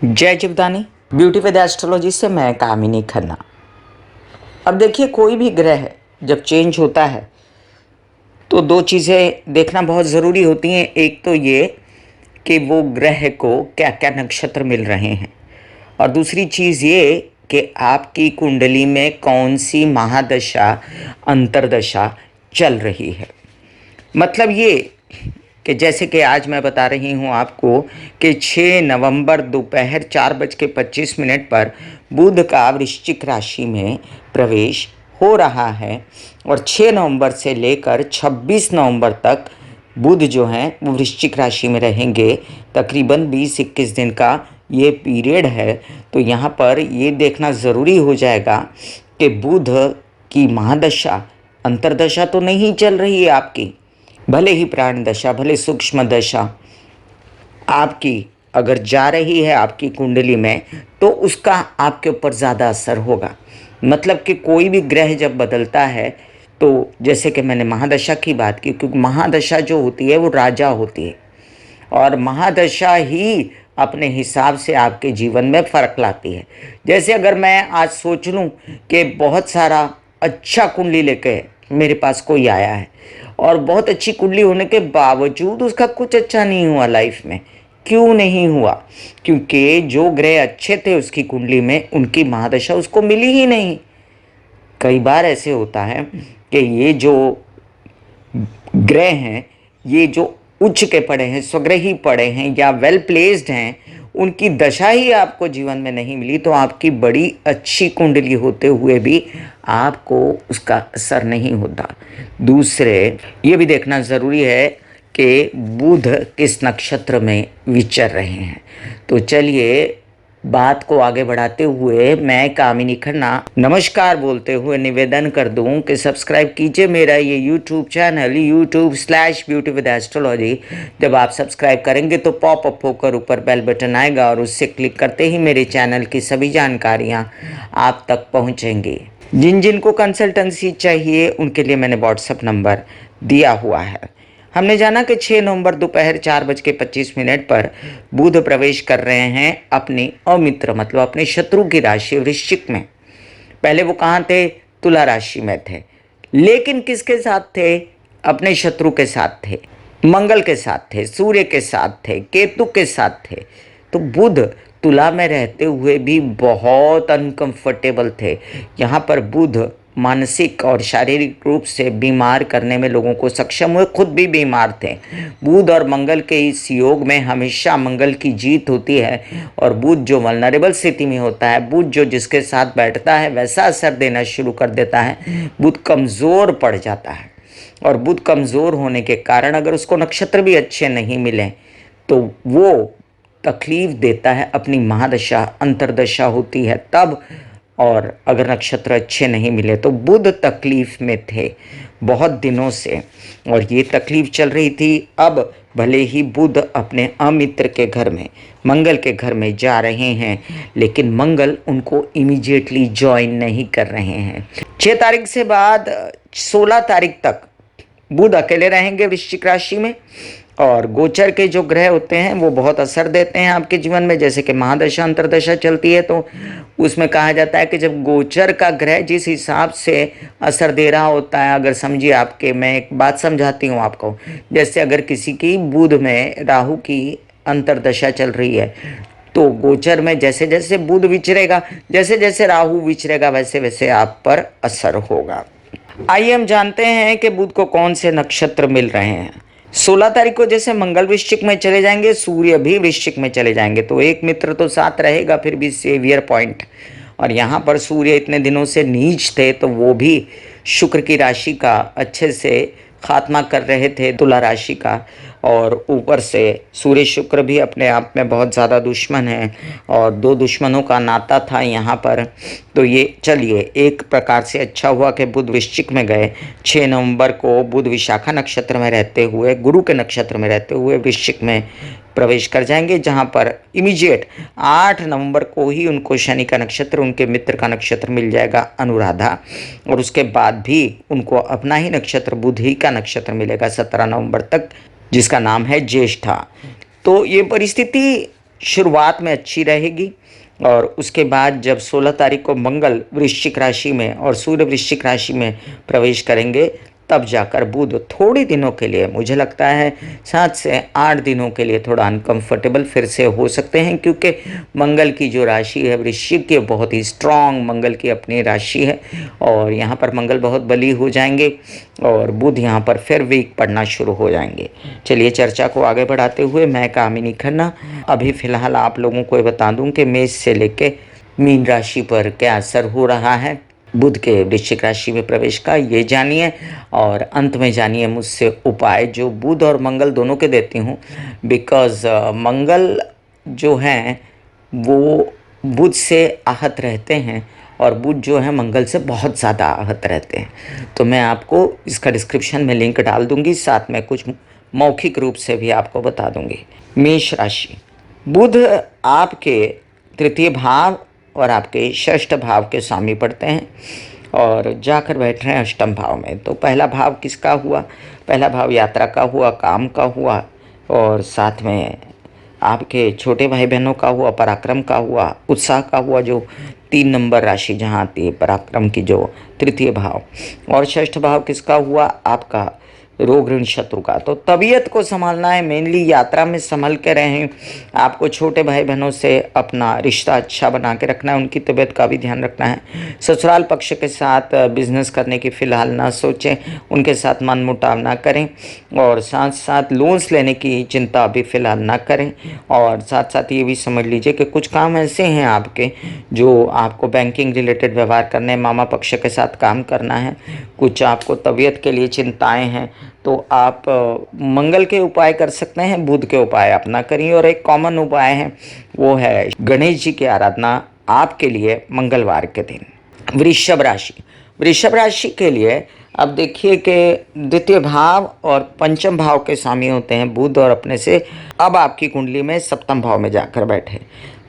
जय Jivdani beauty with astrology से मैं कामिनी खन्ना। अब देखिए, कोई भी ग्रह जब चेंज होता है तो दो चीज़ें देखना बहुत ज़रूरी होती हैं। एक तो ये कि वो ग्रह को क्या क्या नक्षत्र मिल रहे हैं, और दूसरी चीज़ ये कि आपकी कुंडली में कौन सी महादशा अंतर्दशा चल रही है। मतलब ये कि जैसे कि आज मैं बता रही हूँ आपको कि 6 नवंबर दोपहर 4:25 पर बुध का वृश्चिक राशि में प्रवेश हो रहा है, और 6 नवंबर से लेकर 26 नवंबर तक बुध जो हैं वो वृश्चिक राशि में रहेंगे। तकरीबन 20-21 दिन का ये पीरियड है। तो यहाँ पर ये देखना ज़रूरी हो जाएगा कि बुध की महादशा अंतर्दशा तो नहीं चल रही है आपकी, भले ही प्राण दशा, भले सूक्ष्म दशा आपकी अगर जा रही है आपकी कुंडली में, तो उसका आपके ऊपर ज़्यादा असर होगा। मतलब कि कोई भी ग्रह जब बदलता है, तो जैसे कि मैंने महादशा की बात की, क्योंकि महादशा जो होती है वो राजा होती है, और महादशा ही अपने हिसाब से आपके जीवन में फ़र्क लाती है। जैसे अगर मैं आज सोच लूँ कि बहुत सारा अच्छा कुंडली लेके मेरे पास कोई आया है, और बहुत अच्छी कुंडली होने के बावजूद उसका कुछ अच्छा नहीं हुआ लाइफ में, क्यों नहीं हुआ? क्योंकि जो ग्रह अच्छे थे उसकी कुंडली में, उनकी महादशा उसको मिली ही नहीं। कई बार ऐसे होता है कि ये जो ग्रह हैं, ये जो उच्च के पड़े हैं, स्वग्रही पड़े हैं या वेल प्लेस्ड हैं, उनकी दशा ही आपको जीवन में नहीं मिली, तो आपकी बड़ी अच्छी कुंडली होते हुए भी आपको उसका असर नहीं होता। दूसरे ये भी देखना ज़रूरी है कि बुध किस नक्षत्र में विचर रहे हैं। तो चलिए बात को आगे बढ़ाते हुए मैं कामिनी खन्ना नमस्कार बोलते हुए निवेदन कर दूं कि सब्सक्राइब कीजिए मेरा ये यूट्यूब चैनल YouTube/ब्यूटी विद एस्ट्रोलॉजी। जब आप सब्सक्राइब करेंगे तो पॉपअप होकर ऊपर बेल बटन आएगा, और उससे क्लिक करते ही मेरे चैनल की सभी जानकारियाँ आप तक पहुँचेंगी। जिन जिन को कंसल्टेंसी चाहिए उनके लिए मैंने व्हाट्सएप नंबर दिया हुआ है। हमने जाना कि 6 नवंबर दोपहर 4:25 पर बुध प्रवेश कर रहे हैं अपनी अमित्र मतलब अपने शत्रु की राशि वृश्चिक में। पहले वो कहाँ थे? तुला राशि में थे, लेकिन किसके साथ थे? अपने शत्रु के साथ थे, मंगल के साथ थे, सूर्य के साथ थे, केतु के साथ थे। तो बुध तुला में रहते हुए भी बहुत अनकंफर्टेबल थे। यहाँ पर बुध मानसिक और शारीरिक रूप से बीमार करने में लोगों को सक्षम हुए, खुद भी बीमार थे। बुध और मंगल के इस योग में हमेशा मंगल की जीत होती है, और बुध जो वल्नरेबल स्थिति में होता है, बुध जो जिसके साथ बैठता है वैसा असर देना शुरू कर देता है। बुध कमज़ोर पड़ जाता है, और बुध कमज़ोर होने के कारण अगर उसको नक्षत्र भी अच्छे नहीं मिले तो वो तकलीफ देता है। अपनी महादशा अंतर्दशा होती है तब, और अगर नक्षत्र अच्छे नहीं मिले तो बुध तकलीफ में थे बहुत दिनों से, और ये तकलीफ चल रही थी। अब भले ही बुध अपने अमित्र के घर में मंगल के घर में जा रहे हैं, लेकिन मंगल उनको इमीडिएटली ज्वाइन नहीं कर रहे हैं। 6 तारीख से बाद 16 तारीख तक बुध अकेले रहेंगे वृश्चिक राशि में, और गोचर के जो ग्रह होते हैं वो बहुत असर देते हैं आपके जीवन में। जैसे कि महादशा अंतर्दशा चलती है तो उसमें कहा जाता है कि जब गोचर का ग्रह जिस हिसाब से असर दे रहा होता है, अगर समझिए आपके, मैं एक बात समझाती हूँ आपको। जैसे अगर किसी की बुध में राहु की अंतर्दशा चल रही है, तो गोचर में जैसे जैसे बुध विचरेगा, जैसे जैसे राहु विचरेगा, वैसे वैसे आप पर असर होगा। आइए हम जानते हैं कि बुध को कौन से नक्षत्र मिल रहे हैं। 16 तारीख को जैसे मंगल वृश्चिक में चले जाएंगे, सूर्य भी वृश्चिक में चले जाएंगे, तो एक मित्र तो साथ रहेगा, फिर भी सेवियर पॉइंट। और यहाँ पर सूर्य इतने दिनों से नीच थे, तो वो भी शुक्र की राशि का अच्छे से खात्मा कर रहे थे, तुला राशि का। और ऊपर से सूर्य शुक्र भी अपने आप में बहुत ज़्यादा दुश्मन है, और दो दुश्मनों का नाता था यहाँ पर। तो ये चलिए एक प्रकार से अच्छा हुआ कि बुध वृश्चिक में गए। 6 नवंबर को बुध विशाखा नक्षत्र में रहते हुए, गुरु के नक्षत्र में रहते हुए वृश्चिक में प्रवेश कर जाएंगे, जहाँ पर इमीडिएट 8 नवंबर को ही उनको शनि का नक्षत्र, उनके मित्र का नक्षत्र मिल जाएगा अनुराधा, और उसके बाद भी उनको अपना ही नक्षत्र बुध ही का नक्षत्र मिलेगा 17 नवंबर तक, जिसका नाम है ज्येष्ठा। तो ये परिस्थिति शुरुआत में अच्छी रहेगी और उसके बाद जब 16 तारीख को मंगल वृश्चिक राशि में और सूर्य वृश्चिक राशि में प्रवेश करेंगे, तब जाकर बुध थोड़े दिनों के लिए, मुझे लगता है 7 से 8 दिनों के लिए थोड़ा अनकंफर्टेबल फिर से हो सकते हैं, क्योंकि मंगल की जो राशि है वृश्चिक की, बहुत ही स्ट्रांग मंगल की अपनी राशि है और यहाँ पर मंगल बहुत बली हो जाएंगे और बुध यहाँ पर फिर वीक पड़ना शुरू हो जाएंगे। चलिए चर्चा को आगे बढ़ाते हुए मैं कामिनी खन्ना अभी फ़िलहाल आप लोगों को ये बता दूं कि मेष से लेके मीन राशि पर क्या असर हो रहा है बुध के वृश्चिक राशि में प्रवेश का, ये जानिए और अंत में जानिए मुझसे उपाय जो बुध और मंगल दोनों के देती हूँ। बिकॉज़ मंगल जो हैं वो बुध से आहत रहते हैं और बुध जो है मंगल से बहुत ज़्यादा आहत रहते हैं। तो मैं आपको इसका डिस्क्रिप्शन में लिंक डाल दूंगी, साथ में कुछ मौखिक रूप से भी आपको बता दूंगी। मेष राशि, बुध आपके तृतीय भाव और आपके षष्ठ भाव के स्वामी पड़ते हैं और जाकर बैठ रहे हैं अष्टम भाव में। तो पहला भाव किसका हुआ? पहला भाव यात्रा का हुआ, काम का हुआ और साथ में आपके छोटे भाई बहनों का हुआ, पराक्रम का हुआ, उत्साह का हुआ, जो 3 नंबर राशि जहाँ आती है पराक्रम की, जो तृतीय भाव। और षष्ठ भाव किसका हुआ? आपका रोग ऋण शत्रु का। तो तबीयत को संभालना है, मेनली यात्रा में संभल के रहें। आपको छोटे भाई बहनों से अपना रिश्ता अच्छा बना के रखना है, उनकी तबीयत का भी ध्यान रखना है। ससुराल पक्ष के साथ बिजनेस करने की फ़िलहाल ना सोचें, उनके साथ मनमुटाव ना करें और साथ साथ लोन्स लेने की चिंता भी फ़िलहाल ना करें। और साथ साथ ये भी समझ लीजिए कि कुछ काम ऐसे हैं आपके जो आपको बैंकिंग रिलेटेड व्यवहार करने, मामा पक्ष के साथ काम करना है, कुछ आपको तबीयत के लिए चिंताएं हैं, तो आप मंगल के उपाय कर सकते हैं, बुध के उपाय अपना करिए। और एक कॉमन उपाय है, वो है गणेश जी की आराधना आपके लिए मंगलवार के दिन। वृषभ राशि, वृषभ राशि के लिए अब देखिए कि द्वितीय भाव और पंचम भाव के स्वामी होते हैं बुध और अपने से अब आपकी कुंडली में सप्तम भाव में जाकर बैठे।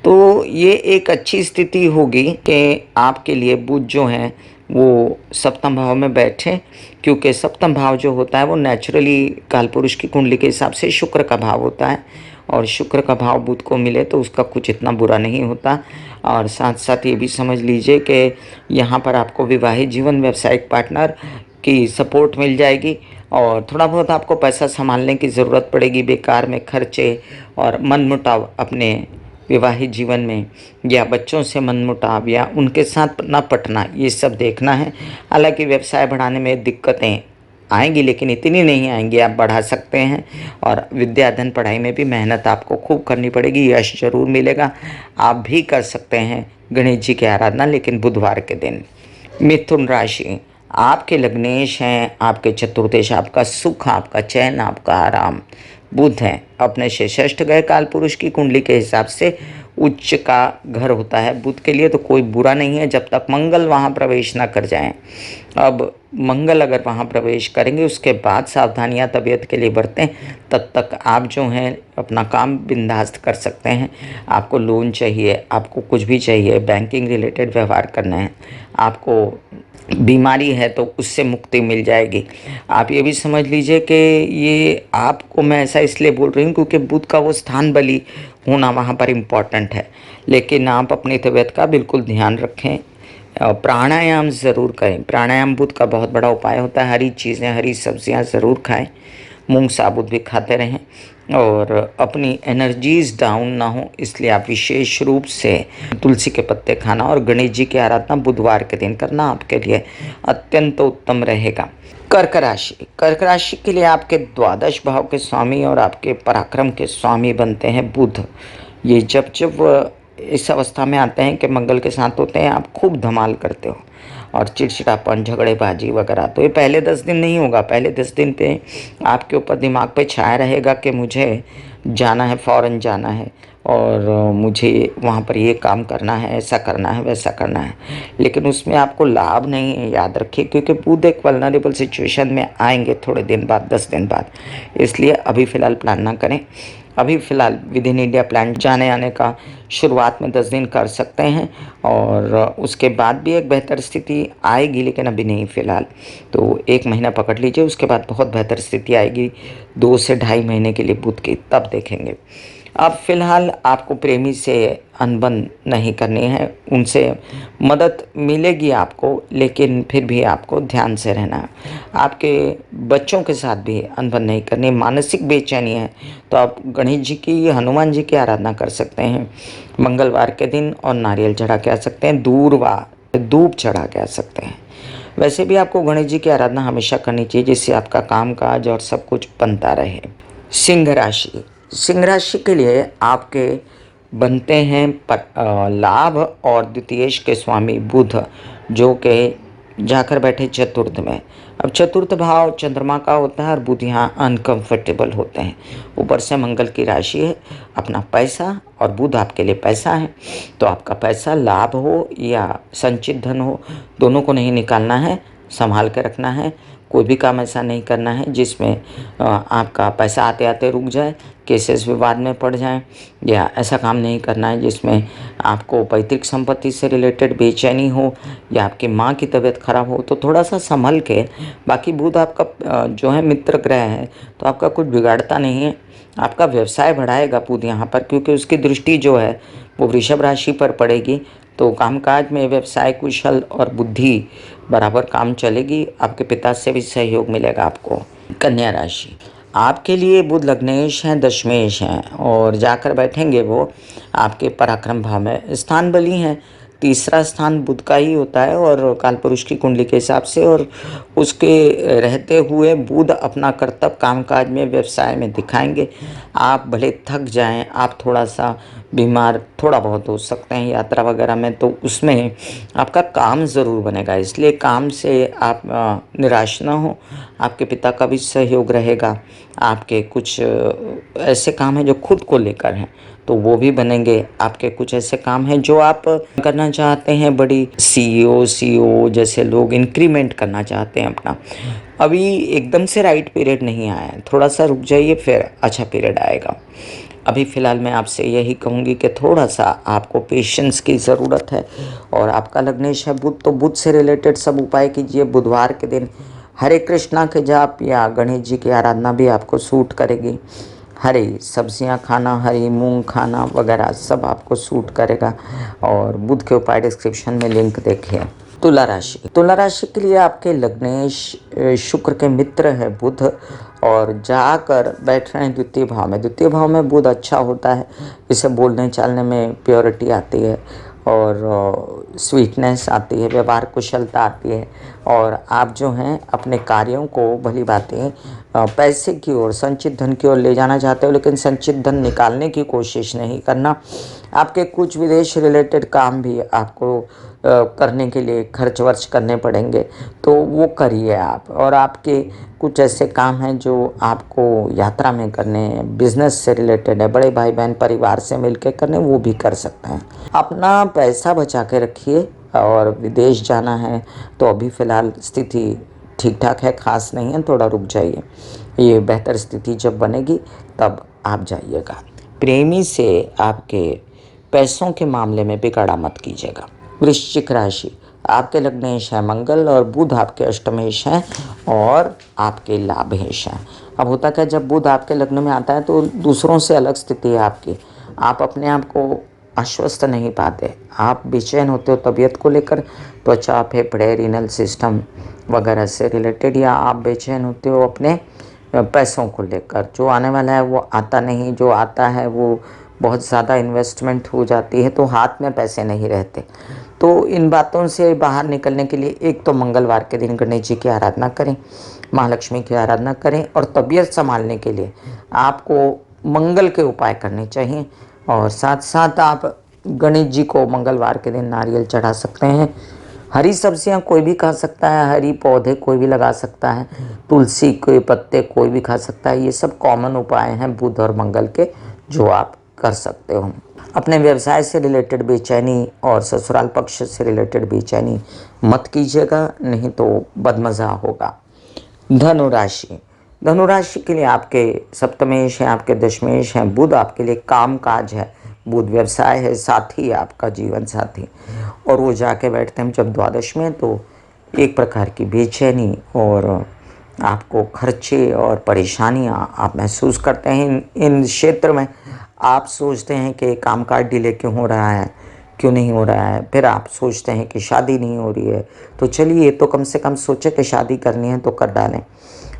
तो ये एक अच्छी स्थिति होगी कि आपके लिए बुध जो हैं वो सप्तम भाव में बैठे, क्योंकि सप्तम भाव जो होता है वो नेचुरली कालपुरुष की कुंडली के हिसाब से शुक्र का भाव होता है और शुक्र का भाव बुध को मिले तो उसका कुछ इतना बुरा नहीं होता। और साथ साथ ये भी समझ लीजिए कि यहाँ पर आपको विवाहित जीवन, व्यावसायिक पार्टनर की सपोर्ट मिल जाएगी और थोड़ा बहुत आपको पैसा संभालने की ज़रूरत पड़ेगी, बेकार में खर्चे और मनमुटाव अपने विवाहित जीवन में या बच्चों से मनमुटाव या उनके साथ न पटना, ये सब देखना है। हालांकि व्यवसाय बढ़ाने में दिक्कतें आएंगी लेकिन इतनी नहीं आएंगी, आप बढ़ा सकते हैं। और विद्याधन पढ़ाई में भी मेहनत आपको खूब करनी पड़ेगी, यश जरूर मिलेगा। आप भी कर सकते हैं गणेश जी की आराधना, लेकिन बुधवार के दिन। मिथुन राशि, आपके लग्नेश हैं, आपके चतुर्देश, आपका सुख, आपका चैन, आपका आराम बुध हैं। अपने से षष्ठ गए काल पुरुष की कुंडली के हिसाब से उच्च का घर होता है बुध के लिए, तो कोई बुरा नहीं है जब तक मंगल वहाँ प्रवेश ना कर जाएं। अब मंगल अगर वहाँ प्रवेश करेंगे उसके बाद सावधानियाँ तबीयत के लिए बरतें, तब तक आप जो हैं अपना काम बिंदास्त कर सकते हैं। आपको लोन चाहिए, आपको कुछ भी चाहिए, बैंकिंग रिलेटेड व्यवहार करना है, आपको बीमारी है तो उससे मुक्ति मिल जाएगी। आप ये भी समझ लीजिए कि ये आपको मैं ऐसा इसलिए बोल रही हूँ क्योंकि बुध का वो स्थान बली होना वहाँ पर इम्पॉर्टेंट है। लेकिन आप अपनी तबीयत का बिल्कुल ध्यान रखें, प्राणायाम ज़रूर करें। प्राणायाम बुध का बहुत बड़ा उपाय होता है। हरी चीज़ें, हरी सब्जियाँ ज़रूर खाएं, मूंग साबुत भी खाते रहें और अपनी एनर्जीज़ डाउन ना हो इसलिए आप विशेष रूप से तुलसी के पत्ते खाना और गणेश जी की आराधना बुधवार के दिन करना आपके लिए अत्यंत उत्तम रहेगा। कर्क राशि, कर्क राशि के लिए आपके द्वादश भाव के स्वामी और आपके पराक्रम के स्वामी बनते हैं बुध। ये जब जब इस अवस्था में आते हैं कि मंगल के साथ होते हैं, आप खूब धमाल करते हो और चिड़चिड़ापन, झगड़ेबाजी वगैरह। तो ये पहले 10 दिन नहीं होगा, पहले 10 दिन पे आपके ऊपर दिमाग पे छाया रहेगा कि मुझे जाना है, फ़ौरन जाना है और मुझे वहाँ पर ये काम करना है, ऐसा करना है, वैसा करना है। लेकिन उसमें आपको लाभ नहीं है, याद रखिए, क्योंकि बुध एक वल्नरेबल सिचुएशन में आएंगे थोड़े दिन बाद, 10 दिन बाद। इसलिए अभी फ़िलहाल प्लान ना करें। अभी फ़िलहाल विद इन इंडिया प्लान जाने आने का शुरुआत में 10 दिन कर सकते हैं और उसके बाद भी एक बेहतर स्थिति आएगी, लेकिन अभी नहीं फ़िलहाल। तो 1 महीना पकड़ लीजिए, उसके बाद बहुत बेहतर स्थिति आएगी 2 से ढाई महीने के लिए बुध की, तब देखेंगे। अब फिलहाल आपको प्रेमी से अनबन नहीं करनी है, उनसे मदद मिलेगी आपको, लेकिन फिर भी आपको ध्यान से रहना है। आपके बच्चों के साथ भी अनबन नहीं करनी। मानसिक बेचैनी है तो आप गणेश जी की, हनुमान जी की आराधना कर सकते हैं मंगलवार के दिन, और नारियल चढ़ा के आ सकते हैं, धूप चढ़ा के आ सकते हैं। वैसे भी आपको गणेश जी की आराधना हमेशा करनी चाहिए, जिससे आपका काम काज और सब कुछ बनता रहे। सिंह राशि, सिंह राशि के लिए आपके बनते हैं लाभ और द्वितीयेश के स्वामी बुध, जो कि जाकर बैठे चतुर्थ में। अब चतुर्थ भाव चंद्रमा का होता है और बुध यहाँ अनकंफर्टेबल होते हैं। ऊपर से मंगल की राशि है, अपना पैसा, और बुध आपके लिए पैसा है। तो आपका पैसा लाभ हो या संचित धन हो, दोनों को नहीं निकालना है, संभाल के रखना है। कोई भी काम ऐसा नहीं करना है जिसमें आपका पैसा आते आते रुक जाए, केसेस विवाद में पड़ जाएं, या ऐसा काम नहीं करना है जिसमें आपको पैतृक संपत्ति से रिलेटेड बेचैनी हो या आपकी माँ की तबीयत खराब हो। तो थोड़ा सा संभल के। बाकी बुध आपका जो है मित्र ग्रह है, तो आपका कुछ बिगाड़ता नहीं है। आपका व्यवसाय बढ़ाएगा बुध यहाँ पर, क्योंकि उसकी दृष्टि जो है वो वृषभ राशि पर पड़ेगी। तो कामकाज में व्यवसाय कुशल और बुद्धि बराबर काम चलेगी। आपके पिता से भी सहयोग मिलेगा आपको। कन्या राशि, आपके लिए बुध लग्नेश हैं, दशमेश हैं, और जाकर बैठेंगे वो आपके पराक्रम भाव में। स्थान बली हैं, तीसरा स्थान बुध का ही होता है और कालपुरुष की कुंडली के हिसाब से, और उसके रहते हुए बुध अपना कर्तव्य कामकाज में, व्यवसाय में दिखाएंगे। आप भले थक जाएं, आप थोड़ा सा बीमार थोड़ा बहुत हो सकते हैं यात्रा वगैरह में, तो उसमें आपका काम ज़रूर बनेगा। इसलिए काम से आप निराश ना हो। आपके पिता का भी सहयोग रहेगा। आपके कुछ ऐसे काम हैं जो खुद को लेकर हैं, तो वो भी बनेंगे। आपके कुछ ऐसे काम हैं जो आप करना चाहते हैं, बड़ी सीईओ जैसे लोग इंक्रीमेंट करना चाहते हैं अपना। अभी एकदम से राइट पीरियड नहीं आया है, थोड़ा सा रुक जाइए, फिर अच्छा पीरियड आएगा। अभी फ़िलहाल मैं आपसे यही कहूँगी कि थोड़ा सा आपको पेशेंस की ज़रूरत है। और आपका लग्नेश है बुध, तो बुध से रिलेटेड सब उपाय कीजिए। बुधवार के दिन हरे कृष्णा के जाप या गणेश जी की आराधना भी आपको सूट करेगी। हरी सब्जियां खाना, हरी मूंग खाना वगैरह सब आपको सूट करेगा। और बुध के उपाय डिस्क्रिप्शन में लिंक देखिए। तुला राशि, तुला राशि के लिए आपके लग्नेश शुक्र के मित्र है बुध, और जाकर बैठ रहे हैं द्वितीय भाव में। द्वितीय भाव में बुध अच्छा होता है, इसे बोलने चालने में प्योरिटी आती है, और स्वीटनेस आती है, व्यवहार कुशलता आती है। और आप जो हैं अपने कार्यों को भली बातें पैसे की ओर, संचित धन की ओर ले जाना चाहते हो, लेकिन संचित धन निकालने की कोशिश नहीं करना। आपके कुछ विदेश रिलेटेड काम भी आपको करने के लिए खर्च वर्च करने पड़ेंगे, तो वो करिए आप। और आपके कुछ ऐसे काम हैं जो आपको यात्रा में करने हैं, बिजनेस से रिलेटेड है, बड़े भाई बहन परिवार से मिलकर करने, वो भी कर सकते हैं। अपना पैसा बचा के रखिए। और विदेश जाना है तो अभी फ़िलहाल स्थिति ठीक ठाक है, ख़ास नहीं है, थोड़ा रुक जाइए। ये बेहतर स्थिति जब बनेगी तब आप जाइएगा। प्रेमी से आपके पैसों के मामले में बिगाड़ा मत कीजिएगा। वृश्चिक राशि, आपके लग्नेश है मंगल, और बुध आपके अष्टमेश हैं और आपके लाभेश हैं। अब होता क्या, जब बुध आपके लग्न में आता है तो दूसरों से अलग स्थिति है आपकी। आप अपने आप को आश्वस्त नहीं पाते, आप बेचैन होते हो तबीयत को लेकर, त्वचा, फेफड़े, रीनल सिस्टम वगैरह से रिलेटेड, या आप बेचैन होते हो अपने पैसों को लेकर। जो आने वाला है वो आता नहीं, जो आता है वो बहुत ज़्यादा इन्वेस्टमेंट हो जाती है, तो हाथ में पैसे नहीं रहते। तो इन बातों से बाहर निकलने के लिए एक तो मंगलवार के दिन गणेश जी की आराधना करें, महालक्ष्मी की आराधना करें, और तबीयत संभालने के लिए आपको मंगल के उपाय करने चाहिए। और साथ साथ आप गणेश जी को मंगलवार के दिन नारियल चढ़ा सकते हैं। हरी सब्जियां कोई भी खा सकता है, हरी पौधे कोई भी लगा सकता है, तुलसी के पत्ते कोई भी खा सकता है। ये सब कॉमन उपाय हैं बुध और मंगल के, जो आप कर सकते हो। अपने व्यवसाय से रिलेटेड बेचैनी और ससुराल पक्ष से रिलेटेड बेचैनी मत कीजिएगा, नहीं तो बदमज़ा होगा। धनु राशि, धनु राशि के लिए आपके सप्तमेश हैं, आपके दशमेश हैं। बुध आपके लिए काम काज है, बुध व्यवसाय है, साथी आपका जीवन साथी, और वो जाके बैठते हैं जब द्वादश में, तो एक प्रकार की बेचैनी और आपको खर्चे और परेशानियां आप महसूस करते हैं। इन क्षेत्र में आप सोचते हैं कि कामकाज डिले क्यों हो रहा है, क्यों नहीं हो रहा है। फिर आप सोचते हैं कि शादी नहीं हो रही है, तो चलिए तो कम से कम सोचे कि शादी करनी है तो कर डालें।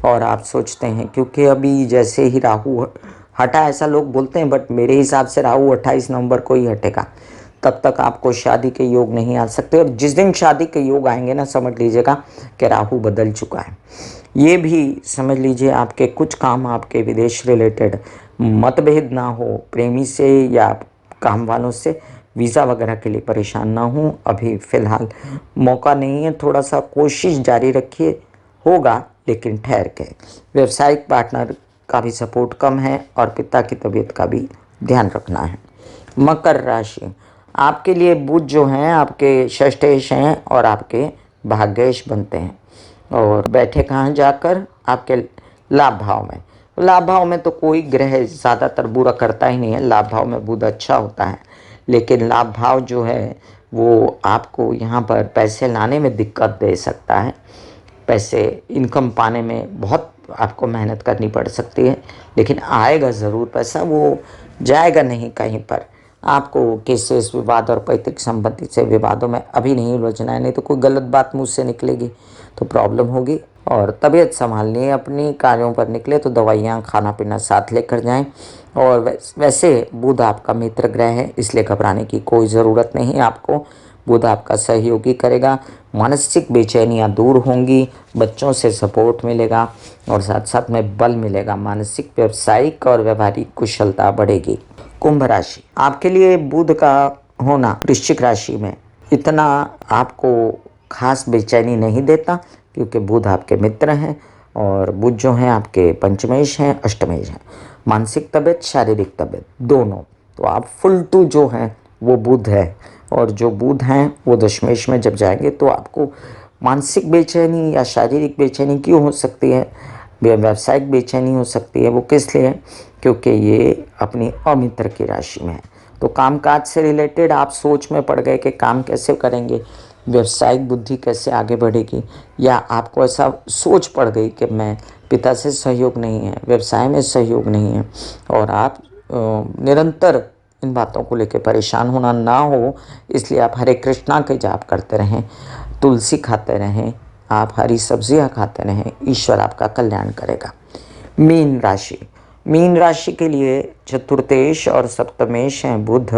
और आप सोचते हैं क्योंकि अभी जैसे ही राहु हटा, ऐसा लोग बोलते हैं, बट मेरे हिसाब से राहु 28 नवंबर को ही हटेगा। तब तक आपको शादी के योग नहीं आ सकते, और जिस दिन शादी के योग आएंगे ना, समझ लीजिएगा कि राहु बदल चुका है। ये भी समझ लीजिए आपके कुछ काम आपके विदेश रिलेटेड मतभेद ना हो प्रेमी से या काम वालों से, वीज़ा वगैरह के लिए परेशान ना हो। अभी फ़िलहाल मौका नहीं है, थोड़ा सा कोशिश जारी रखिए, होगा लेकिन ठहर के। व्यवसायिक पार्टनर का भी सपोर्ट कम है और पिता की तबीयत का भी ध्यान रखना है। मकर राशि, आपके लिए बुध जो हैं आपके षष्ठेश हैं और आपके भाग्येश बनते हैं, और बैठे कहाँ जाकर, आपके लाभ भाव में। लाभ भाव में तो कोई ग्रह ज़्यादातर बुरा करता ही नहीं है, लाभ भाव में बुध अच्छा होता है, लेकिन लाभ भाव जो है वो आपको यहाँ पर पैसे लाने में दिक्कत दे सकता है। पैसे इनकम पाने में बहुत आपको मेहनत करनी पड़ सकती है, लेकिन आएगा ज़रूर पैसा, वो जाएगा नहीं कहीं पर। आपको केसेस विवाद और पैतृक संबंधी से विवादों में अभी नहीं उलझना है, नहीं तो कोई गलत बात मुझ से निकलेगी तो प्रॉब्लम होगी। और तबीयत संभालनी है, अपनी कार्यों पर निकले तो दवाइयाँ खाना पीना साथ लेकर जाएं। और वैसे बुध आपका मित्र ग्रह है, इसलिए घबराने की कोई ज़रूरत नहीं आपको। बुध आपका सहयोगी करेगा, मानसिक बेचैनियाँ दूर होंगी, बच्चों से सपोर्ट मिलेगा और साथ साथ में बल मिलेगा, मानसिक व्यावसायिक और व्यवहारिक कुशलता बढ़ेगी। कुंभ राशि, आपके लिए बुध का होना वृश्चिक राशि में इतना आपको खास बेचैनी नहीं देता, क्योंकि बुध आपके मित्र हैं और बुध जो हैं आपके पंचमेश हैं, अष्टमेश हैं। मानसिक तबीयत, शारीरिक तबीयत दोनों, तो आप फुल टू जो हैं वो बुध है, और जो बुध हैं वो दशमेश में जब जाएंगे तो आपको मानसिक बेचैनी या शारीरिक बेचैनी क्यों हो सकती है, व्यावसायिक बेचैनी हो सकती है। वो किस लिए? क्योंकि ये अपनी अमित्र की राशि में है। तो कामकाज से रिलेटेड आप सोच में पड़ गए कि काम कैसे करेंगे, व्यावसायिक बुद्धि कैसे आगे बढ़ेगी, या आपको ऐसा सोच पड़ गई कि मैं पिता से सहयोग नहीं है, व्यवसाय में सहयोग नहीं है, और आप निरंतर इन बातों को लेकर परेशान होना ना हो, इसलिए आप हरे कृष्णा के जाप करते रहें, तुलसी खाते रहें, आप हरी सब्जियां खाते रहें, ईश्वर आपका कल्याण करेगा। मीन राशि, मीन राशि के लिए चतुर्थेश और सप्तमेश हैं बुध,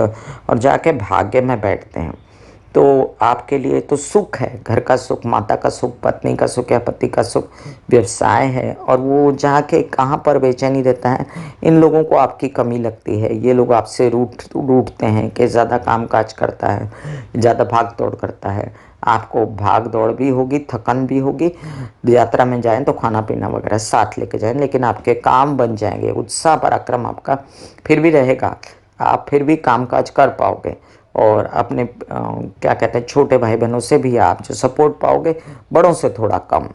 और जाके भाग्य में बैठते हैं। तो आपके लिए तो सुख है, घर का सुख, माता का सुख, पत्नी का सुख या पति का सुख, व्यवसाय है, और वो जाके कहाँ पर बेचैनी देता है, इन लोगों को आपकी कमी लगती है। ये लोग आपसे रूठते हैं कि ज़्यादा कामकाज करता है, ज़्यादा भाग दौड़ करता है। आपको भाग दौड़ भी होगी, थकन भी होगी। यात्रा में जाएं तो खाना पीना वगैरह साथ लेके जाएं, लेकिन आपके काम बन जाएंगे, उत्साह पराक्रम आपका फिर भी रहेगा, आप फिर भी कामकाज कर पाओगे। और अपने क्या कहते हैं छोटे भाई बहनों से भी आप जो सपोर्ट पाओगे, बड़ों से थोड़ा कम।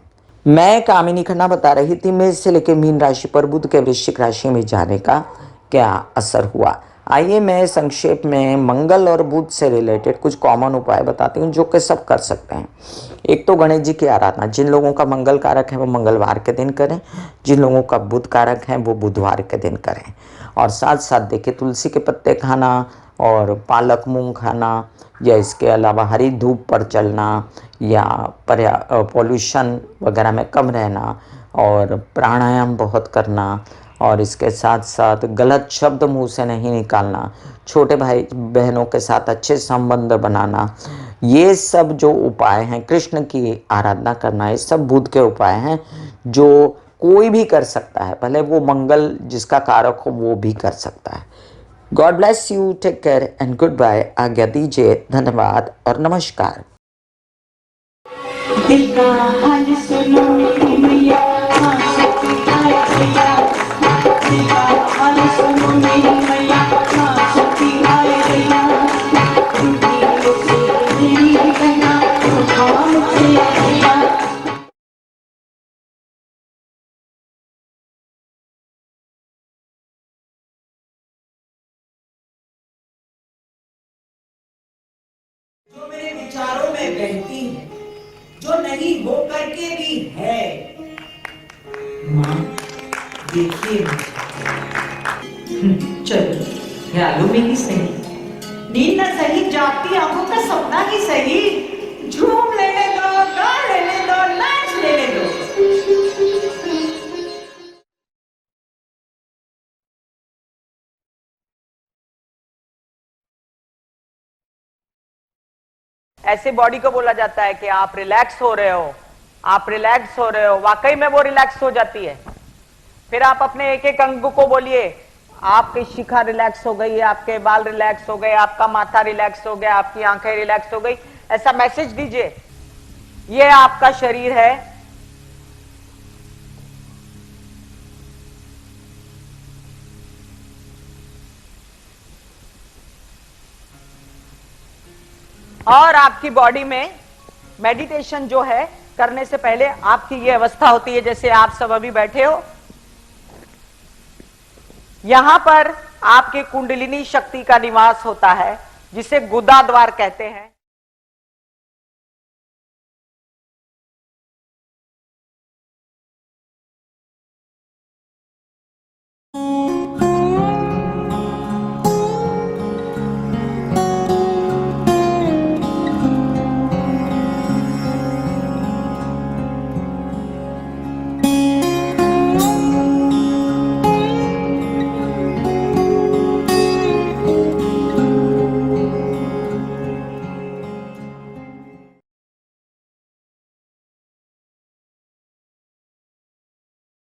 मैं कामिनी खन्ना बता रही थी मेष से लेकर मीन राशि पर बुध के वृश्चिक राशि में जाने का क्या असर हुआ। आइए मैं संक्षेप में मंगल और बुध से रिलेटेड कुछ कॉमन उपाय बताती हूँ जो कि सब कर सकते हैं। एक तो गणेश जी की आराधना, जिन लोगों का मंगल कारक है वो मंगलवार के दिन करें, जिन लोगों का बुध कारक है वो बुधवार के दिन करें। और साथ साथ देखिए तुलसी के पत्ते खाना और पालक मूंग खाना, या इसके अलावा हरी धूप पर चलना, या पॉल्यूशन वगैरह में कम रहना, और प्राणायाम बहुत करना, और इसके साथ साथ गलत शब्द मुंह से नहीं निकालना, छोटे भाई बहनों के साथ अच्छे संबंध बनाना, ये सब जो उपाय हैं, कृष्ण की आराधना करना, ये सब बुध के उपाय हैं जो कोई भी कर सकता है, भले वो मंगल जिसका कारक हो वो भी कर सकता है। God bless you, take care and goodbye. आज्ञा दीजिए, धन्यवाद और नमस्कार। दिल का हाल सुनो मेरी मैया, हाँ सच्ची हाय भैया। दिल का हाल सुनो मेरी मैया, हाँ सच्ची हाय भैया। झूठी से मेरी बहना, झूठा मुझसे भैया। जो मेरे विचारों में बहती है, जो नहीं हो करके भी है। माँ देखिए मुझे। चलो ख्यालों में ही सही, नींद न सही, जागती आंखों का सपना ही सही, झूम लेने दो, गा लेने दो, नाच लेने दो। ऐसे बॉडी को बोला जाता है कि आप रिलैक्स हो रहे हो, आप रिलैक्स हो रहे हो, वाकई में वो रिलैक्स हो जाती है। फिर आप अपने एक एक अंग को बोलिए, आपकी शिखा रिलैक्स हो गई, आपके बाल रिलैक्स हो गए, आपका माथा रिलैक्स हो गया, आपकी आंखें रिलैक्स हो गई, ऐसा मैसेज दीजिए। ये आपका शरीर है, और आपकी बॉडी में मेडिटेशन जो है करने से पहले आपकी ये अवस्था होती है, जैसे आप सब अभी बैठे हो, यहां पर आपके कुंडलिनी शक्ति का निवास होता है, जिसे गुदा द्वार कहते हैं।